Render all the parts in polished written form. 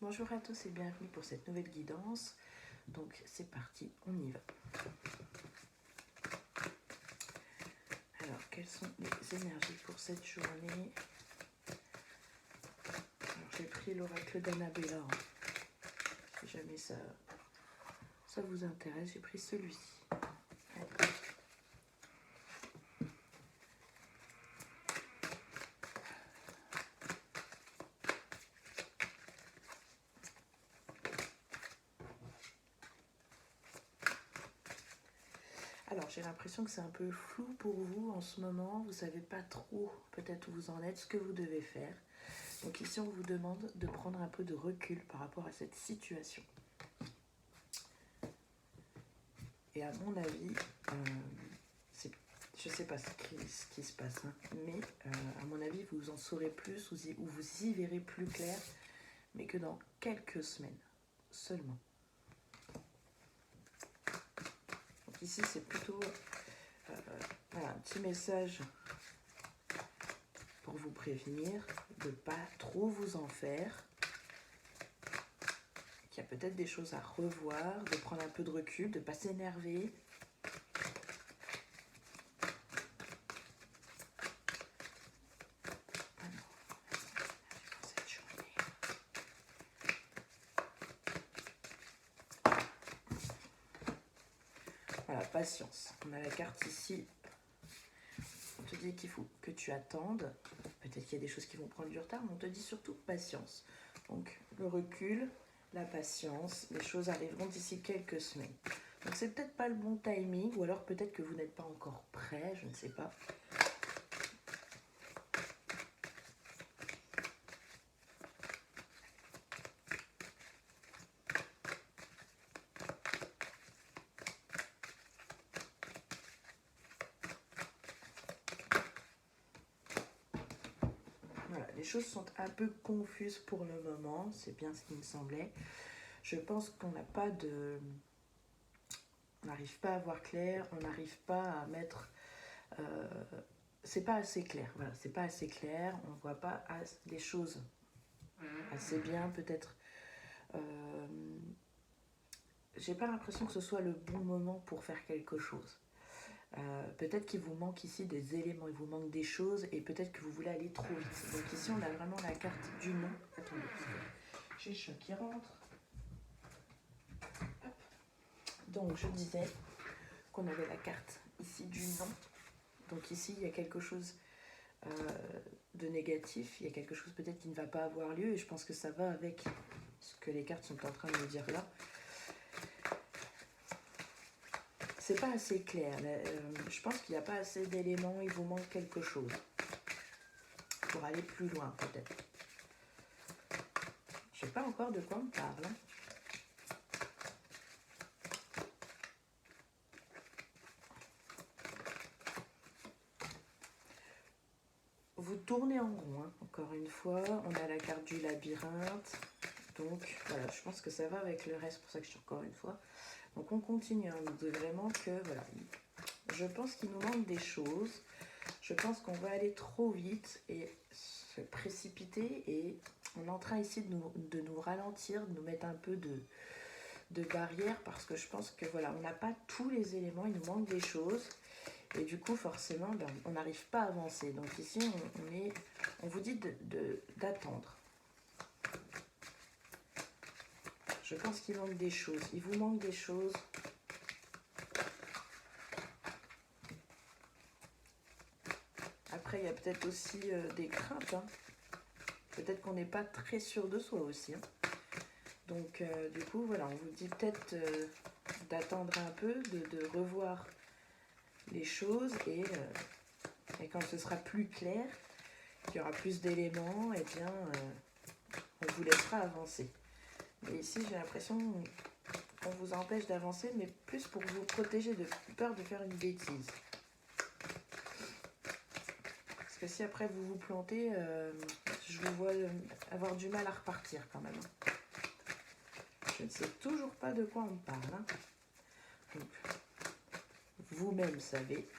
Bonjour à tous et bienvenue pour cette nouvelle guidance. Donc c'est parti, on y va. Alors, quelles sont les énergies pour cette journée? Alors, j'ai pris l'oracle d'Annabella. Si jamais ça vous intéresse, j'ai pris celui-ci. Allez. Alors, j'ai l'impression que c'est un peu flou pour vous en ce moment. Vous ne savez pas trop peut-être où vous en êtes, ce que vous devez faire. Donc ici, on vous demande de prendre un peu de recul par rapport à cette situation. Et à mon avis, je ne sais pas ce qui se passe, hein, mais à mon avis, vous en saurez plus ou vous y verrez plus clair, mais que dans quelques semaines seulement. Donc ici, c'est plutôt voilà, un petit message pour vous prévenir de ne pas trop vous en faire, qu'il y a peut-être des choses à revoir, de prendre un peu de recul, de ne pas s'énerver. Voilà, patience. On a la carte ici. On te dit qu'il faut que tu attendes. Peut-être qu'il y a des choses qui vont prendre du retard, mais on te dit surtout patience. Donc, le recul, la patience, les choses arriveront d'ici quelques semaines. Donc, c'est peut-être pas le bon timing, ou alors peut-être que vous n'êtes pas encore prêt, je ne sais pas. Voilà, les choses sont un peu confuses pour le moment, c'est bien ce qui me semblait. Je pense qu'on n'a pas de... On n'arrive pas à voir clair, on n'arrive pas à mettre... c'est pas assez clair, voilà, c'est pas assez clair, on voit pas les choses assez bien, peut-être. J'ai pas l'impression que ce soit le bon moment pour faire quelque chose. Peut-être qu'il vous manque ici des éléments, il vous manque des choses et peut-être que vous voulez aller trop vite. Donc ici on a vraiment la carte du non. Attendez, j'ai le chat qui rentre. Hop. Donc je disais qu'on avait la carte ici du non. Donc ici il y a quelque chose de négatif, il y a quelque chose peut-être qui ne va pas avoir lieu et je pense que ça va avec ce que les cartes sont en train de me dire là. C'est pas assez clair. Je pense qu'il n'y a pas assez d'éléments, il vous manque quelque chose pour aller plus loin peut-être. Je sais pas encore de quoi on parle. Vous tournez en rond, hein, encore une fois. On a la carte du labyrinthe. Donc voilà, je pense que ça va avec le reste, pour ça que je suis encore une fois. Donc on continue, hein, on dit vraiment que voilà, je pense qu'il nous manque des choses. Je pense qu'on va aller trop vite et se précipiter et on est en train ici de nous ralentir, de nous mettre un peu de barrière parce que je pense que voilà, on n'a pas tous les éléments, il nous manque des choses et du coup forcément ben, on n'arrive pas à avancer. Donc ici on vous dit d'attendre. Je pense qu'il manque des choses, il vous manque des choses. Après il y a peut-être aussi des craintes, hein. Peut-être qu'on n'est pas très sûr de soi aussi, hein. Donc du coup voilà, on vous dit peut-être d'attendre un peu, de revoir les choses et quand ce sera plus clair, qu'il y aura plus d'éléments, et bien on vous laissera avancer. Et ici j'ai l'impression qu'on vous empêche d'avancer, mais plus pour vous protéger de peur de faire une bêtise. Parce que si après vous vous plantez, je vous vois avoir du mal à repartir quand même. Je ne sais toujours pas de quoi on parle, hein. Donc, vous-même savez.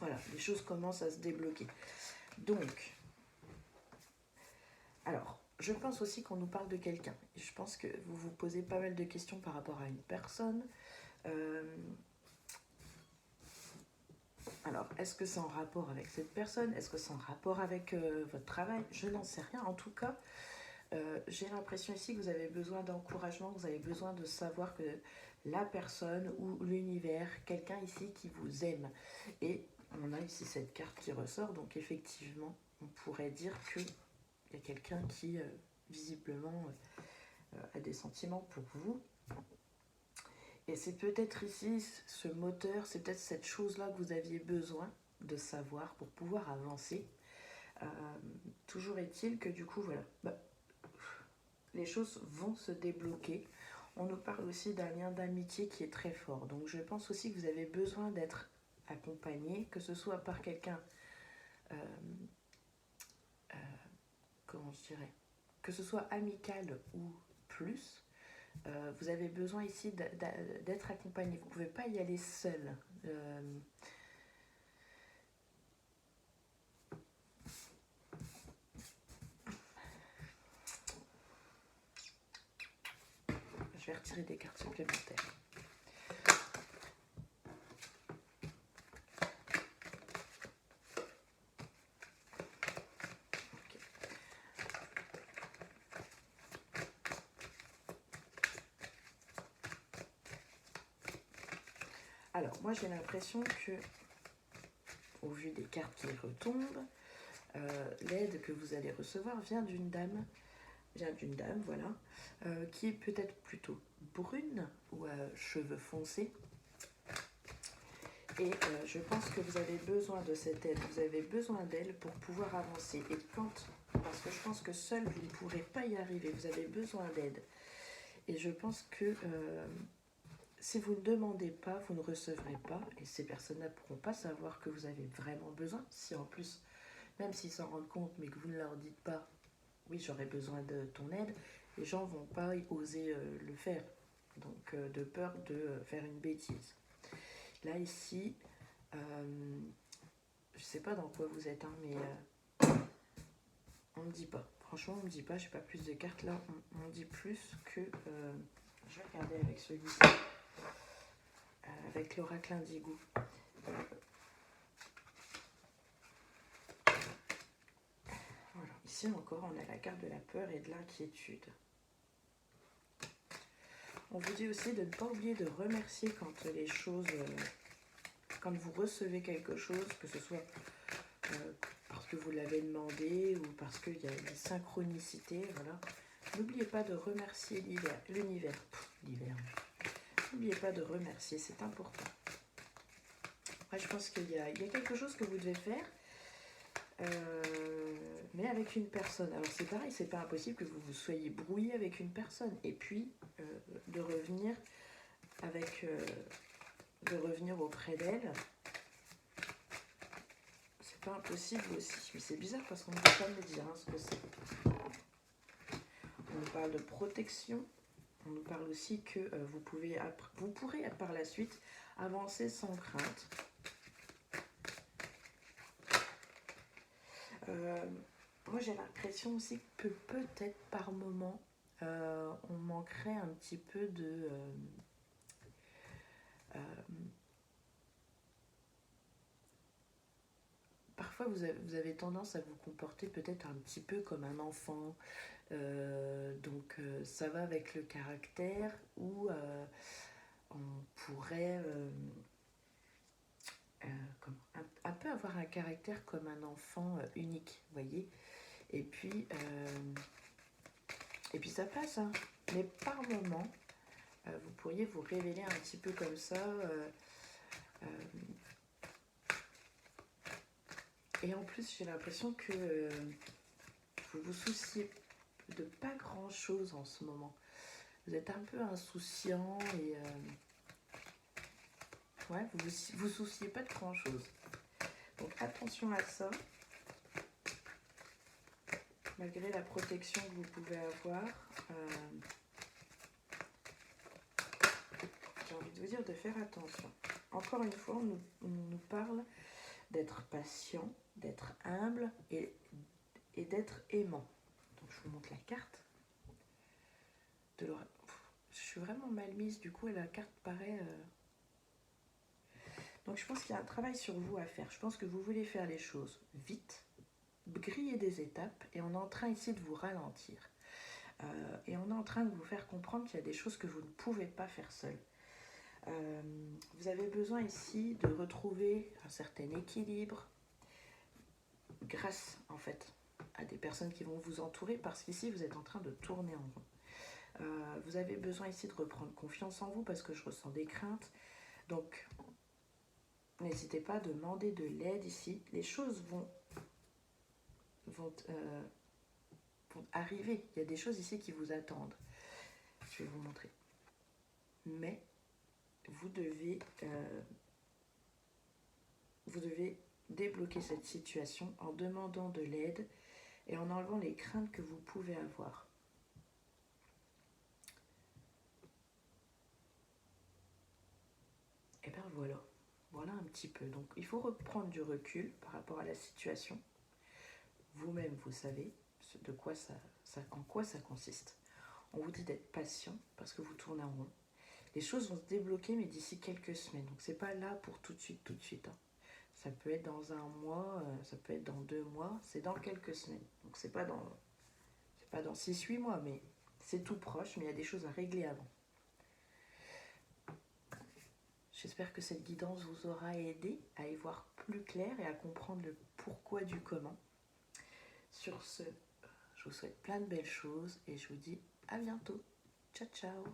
Voilà, les choses commencent à se débloquer. Donc, alors, je pense aussi qu'on nous parle de quelqu'un. Je pense que vous vous posez pas mal de questions par rapport à une personne. Alors, est-ce que c'est en rapport avec cette personne? Est-ce que c'est en rapport avec votre travail? Je n'en sais rien. En tout cas, j'ai l'impression ici que vous avez besoin d'encouragement, vous avez besoin de savoir que la personne ou l'univers, quelqu'un ici qui vous aime. Et on a ici cette carte qui ressort, donc effectivement, on pourrait dire qu'il y a quelqu'un qui, visiblement, a des sentiments pour vous. Et c'est peut-être ici, ce moteur, c'est peut-être cette chose-là que vous aviez besoin de savoir pour pouvoir avancer. Toujours est-il que du coup, voilà, les choses vont se débloquer. On nous parle aussi d'un lien d'amitié qui est très fort. Donc je pense aussi que vous avez besoin d'être accompagné, que ce soit par quelqu'un, comment je dirais, que ce soit amical ou plus. Vous avez besoin ici d'être accompagné. Vous ne pouvez pas y aller seul. Je vais retirer des cartes supplémentaires. Okay. Alors, moi j'ai l'impression que, au vu des cartes qui retombent, l'aide que vous allez recevoir vient d'une dame, voilà, qui est peut-être plutôt brune ou à cheveux foncés. Et je pense que vous avez besoin de cette aide, vous avez besoin d'elle pour pouvoir avancer. Et parce que je pense que seul vous ne pourrez pas y arriver, vous avez besoin d'aide. Et je pense que si vous ne demandez pas, vous ne recevrez pas. Et ces personnes-là ne pourront pas savoir que vous avez vraiment besoin. Si en plus, même s'ils s'en rendent compte, mais que vous ne leur dites pas, oui, j'aurais besoin de ton aide, les gens ne vont pas oser le faire. Donc, de peur de faire une bêtise. Là, ici, je ne sais pas dans quoi vous êtes, hein, mais on ne me dit pas. Franchement, on ne me dit pas, je n'ai pas plus de cartes là. On dit plus que... je vais regarder avec celui-ci. Avec l'oracle indigo. Voilà. Ici encore, on a la carte de la peur et de l'inquiétude. On vous dit aussi de ne pas oublier de remercier quand les choses... quand vous recevez quelque chose, que ce soit parce que vous l'avez demandé ou parce qu'il y a une synchronicité, voilà. N'oubliez pas de remercier l'univers. N'oubliez pas de remercier, c'est important. Moi, je pense qu'il y a quelque chose que vous devez faire, mais avec une personne. Alors c'est pareil, c'est pas impossible que vous vous soyez brouillé avec une personne. Et puis, de revenir auprès d'elle. C'est pas impossible aussi. Mais c'est bizarre parce qu'on ne peut pas me dire ce que c'est. On nous parle de protection. On nous parle aussi que vous pourrez par la suite avancer sans crainte. Moi j'ai l'impression aussi que peut-être par moment on manquerait un petit peu de parfois vous avez tendance à vous comporter peut-être un petit peu comme un enfant, donc ça va avec le caractère où on pourrait un peu avoir un caractère comme un enfant unique, vous voyez. Et puis ça passe, hein. Mais par moment, vous pourriez vous révéler un petit peu comme ça. Et en plus, j'ai l'impression que vous vous souciez de pas grand-chose en ce moment. Vous êtes un peu insouciant et ouais, vous souciez pas de grand-chose. Donc attention à ça. Malgré la protection que vous pouvez avoir, j'ai envie de vous dire de faire attention. Encore une fois, on nous parle d'être patient, d'être humble et d'être aimant. Donc je vous montre la carte. Je suis vraiment mal mise, du coup, et la carte paraît... Donc je pense qu'il y a un travail sur vous à faire. Je pense que vous voulez faire les choses vite, griller des étapes, et on est en train ici de vous ralentir. Et on est en train de vous faire comprendre qu'il y a des choses que vous ne pouvez pas faire seul. Vous avez besoin ici de retrouver un certain équilibre grâce en fait à des personnes qui vont vous entourer, parce qu'ici vous êtes en train de tourner en rond. Vous avez besoin ici de reprendre confiance en vous parce que je ressens des craintes. Donc n'hésitez pas à demander de l'aide ici. Les choses vont arriver. Il y a des choses ici qui vous attendent. Je vais vous montrer. Mais vous devez débloquer cette situation en demandant de l'aide et en enlevant les craintes que vous pouvez avoir. Et bien voilà un petit peu. Donc il faut reprendre du recul par rapport à la situation. Vous-même, vous savez en quoi ça consiste. On vous dit d'être patient parce que vous tournez en rond. Les choses vont se débloquer, mais d'ici quelques semaines. Donc c'est pas là pour tout de suite. Hein. Ça peut être dans un mois, ça peut être dans 2 mois, c'est dans quelques semaines. Donc c'est pas dans 6-8 mois, mais c'est tout proche, mais il y a des choses à régler avant. J'espère que cette guidance vous aura aidé à y voir plus clair et à comprendre le pourquoi du comment. Sur ce, je vous souhaite plein de belles choses et je vous dis à bientôt. Ciao, ciao.